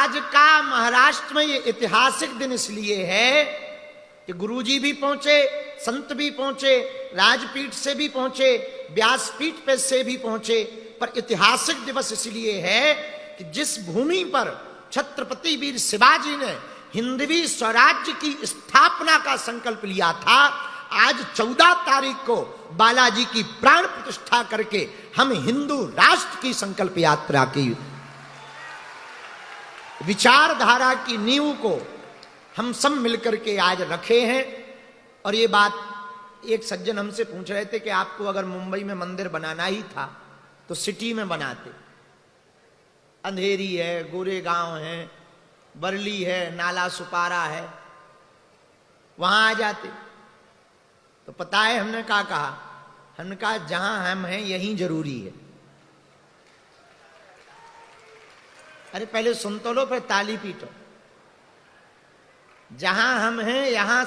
आज का महाराष्ट्र में ये ऐतिहासिक दिन इसलिए है कि गुरुजी भी पहुंचे, संत भी पहुंचे, राजपीठ से भी पहुंचे, व्यासपीठ पे से भी पहुंचे, पर ऐतिहासिक दिवस इसलिए है कि जिस भूमि पर छत्रपति वीर शिवाजी ने हिंदवी स्वराज्य की स्थापना का संकल्प लिया था, आज 14 तारीख को बालाजी की प्राण प्रतिष्ठा करके हम हिंदू राष्ट्र की संकल्प यात्रा की विचारधारा की नींव को हम सब मिलकर के आज रखे हैं। और ये बात एक सज्जन हमसे पूछ रहे थे कि आपको अगर मुंबई में मंदिर बनाना ही था तो सिटी में बनाते। अंधेरी है, गोरेगांव है, बरली है, नाला सुपारा है, वहां आ जाते। तो पता है हमने क्या कहा? हमने कहा जहां हम हैं यहीं जरूरी है। अरे पहले सुन तो लो, फिर ताली पीटो। जहां हम हैं यहां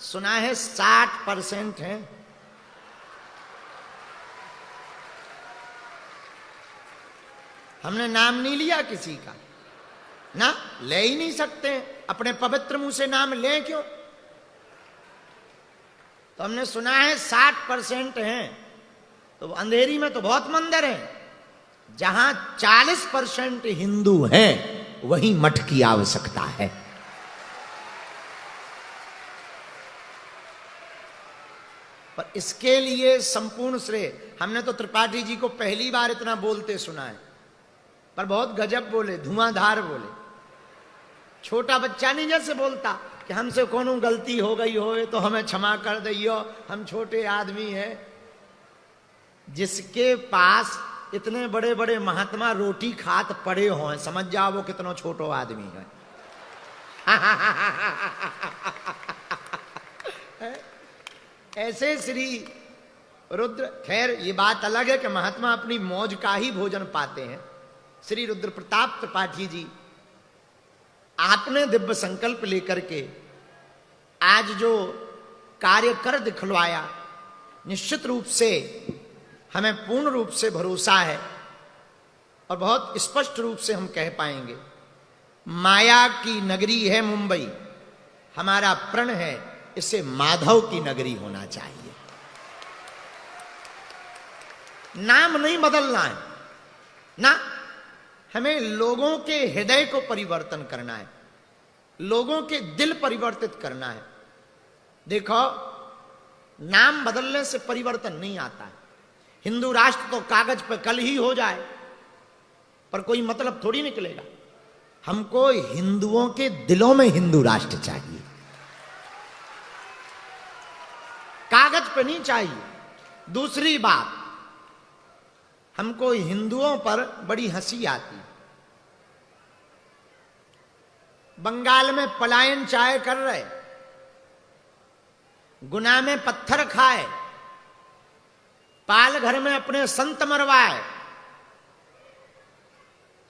सुना है 60% है। हमने नाम नहीं लिया किसी का, ना ले ही नहीं सकते हैं, अपने पवित्र मुंह से नाम लें क्यों? तो हमने सुना है 60% हैं। तो अंधेरी में तो बहुत मंदिर हैं। जहां 40% हिंदू हैं वहीं मठ की आवश्यकता है। पर इसके लिए संपूर्ण श्रेय, हमने तो त्रिपाठी जी को पहली बार इतना बोलते सुना है, पर बहुत गजब बोले, धुआंधार बोले। छोटा बच्चा नहीं जैसे बोलता कि हमसे कोनो गलती हो गई हो तो हमें क्षमा कर दियो, हम छोटे आदमी हैं। जिसके पास इतने बड़े बड़े महात्मा रोटी खात पड़े हों, समझ जाओ वो कितना छोटो आदमी है। ऐसे श्री रुद्र, खैर ये बात अलग है कि महात्मा अपनी मौज का ही भोजन पाते हैं। श्री रुद्र प्रताप त्रिपाठी जी, आपने दिव्य संकल्प लेकर के आज जो कार्य कर दिखलवाया, निश्चित रूप से हमें पूर्ण रूप से भरोसा है और बहुत स्पष्ट रूप से हम कह पाएंगे, माया की नगरी है मुंबई, हमारा प्रण है इसे माधव की नगरी होना चाहिए। नाम नहीं बदलना है ना, हमें लोगों के हृदय को परिवर्तन करना है, लोगों के दिल परिवर्तित करना है। देखो, नाम बदलने से परिवर्तन नहीं आता है। हिंदू राष्ट्र तो कागज पर कल ही हो जाए, पर कोई मतलब थोड़ी निकलेगा। हमको हिंदुओं के दिलों में हिंदू राष्ट्र चाहिए, कागज पे नहीं चाहिए। दूसरी बात, हमको हिंदुओं पर बड़ी हंसी आती। बंगाल में पलायन चाय कर रहे, गुना में पत्थर खाए, पालघर में अपने संत मरवाए,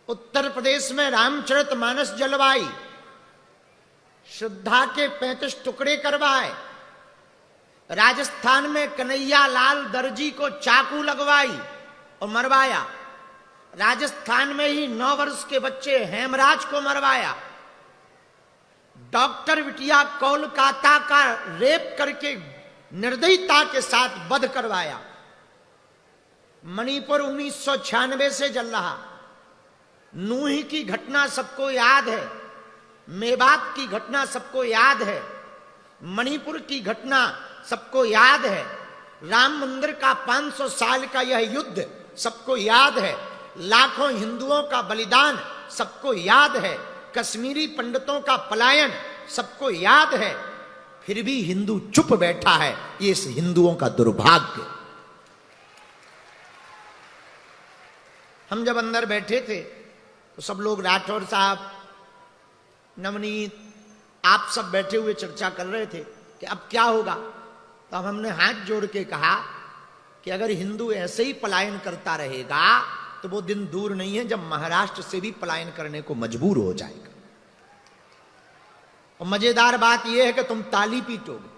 उत्तर प्रदेश में रामचरितमानस जलवाई, श्रद्धा के 35 टुकड़े करवाए, राजस्थान में कन्हैया लाल दर्जी को चाकू लगवाई और मरवाया, राजस्थान में ही 9 वर्ष के बच्चे हेमराज को मरवाया, डॉक्टर बिटिया कोलकाता का रेप करके निर्दयता के साथ वध करवाया, मणिपुर 1996 से जल रहा, नूही की घटना सबको याद है, मेवात की घटना सबको याद है, मणिपुर की घटना सबको याद है, राम मंदिर का 500 साल का यह युद्ध सबको याद है, लाखों हिंदुओं का बलिदान सबको याद है, कश्मीरी पंडितों का पलायन सबको याद है, फिर भी हिंदू चुप बैठा है। ये इस हिंदुओं का दुर्भाग्य। हम जब अंदर बैठे थे तो सब लोग, राठौर साहब, नवनीत, आप सब बैठे हुए चर्चा कर रहे थे कि अब क्या होगा। तो अब हमने हाथ जोड़ के कहा कि अगर हिंदू ऐसे ही पलायन करता रहेगा तो वो दिन दूर नहीं है जब महाराष्ट्र से भी पलायन करने को मजबूर हो जाएगा। और मजेदार बात यह है कि तुम ताली पीटोगे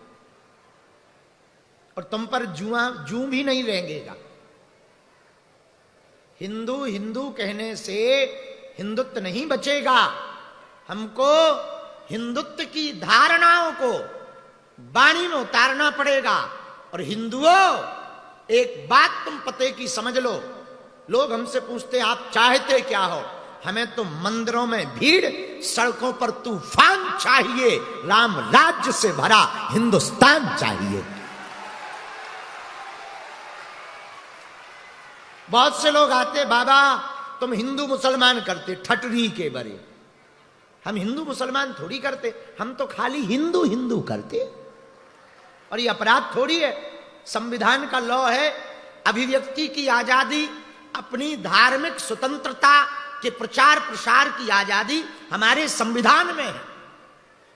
और तुम पर जू भी नहीं रहेंगेगा। हिंदू हिंदू कहने से हिंदुत्व नहीं बचेगा, हमको हिंदुत्व की धारणाओं को वाणी में उतारना पड़ेगा। और हिंदुओं, एक बात तुम पते की समझ लो, लोग हमसे पूछते आप चाहते क्या हो? हमें तो मंदिरों में भीड़, सड़कों पर तूफान चाहिए, राम राज्य से भरा हिंदुस्तान चाहिए। बहुत से लोग आते, बाबा तुम हिंदू मुसलमान करते, ठटरी के बरे। हम हिंदू मुसलमान थोड़ी करते, हम तो खाली हिंदू हिंदू करते। और ये अपराध थोड़ी है, संविधान का लॉ है, अभिव्यक्ति की आजादी, अपनी धार्मिक स्वतंत्रता के प्रचार प्रसार की आजादी हमारे संविधान में है।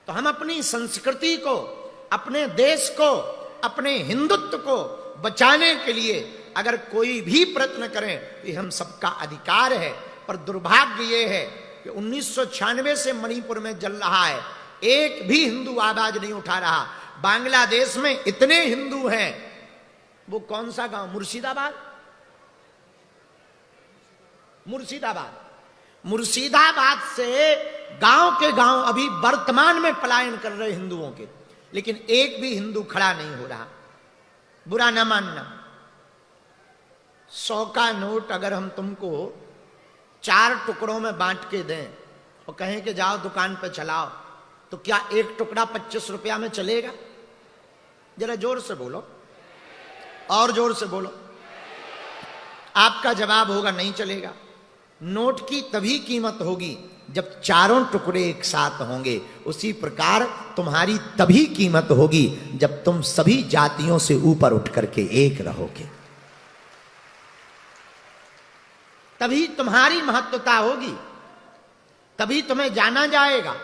तो हम अपनी संस्कृति को, अपने देश को, अपने हिंदुत्व को बचाने के लिए अगर कोई भी प्रयत्न करें तो हम सबका अधिकार है। पर दुर्भाग्य ये है कि 1996 से मणिपुर में जल रहा है, एक भी हिंदू आवाज नहीं उठा रहा। बांग्लादेश में इतने हिंदू हैं, वो कौन सा गांव, मुर्शिदाबाद, मुर्शिदाबाद से गांव के गांव अभी वर्तमान में पलायन कर रहे हिंदुओं के, लेकिन एक भी हिंदू खड़ा नहीं हो रहा। बुरा ना मानना, 100 का नोट अगर हम तुमको 4 टुकड़ों में बांट के दें और कहें कि जाओ दुकान पे चलाओ, तो क्या एक टुकड़ा 25 रुपया में चलेगा? जरा जोर से बोलो, और जोर से बोलो। आपका जवाब होगा नहीं चलेगा। नोट की तभी कीमत होगी जब चारों टुकड़े एक साथ होंगे। उसी प्रकार तुम्हारी तभी कीमत होगी जब तुम सभी जातियों से ऊपर उठ करके एक रहोगे, तभी तुम्हारी महत्वता होगी, तभी तुम्हें जाना जाएगा।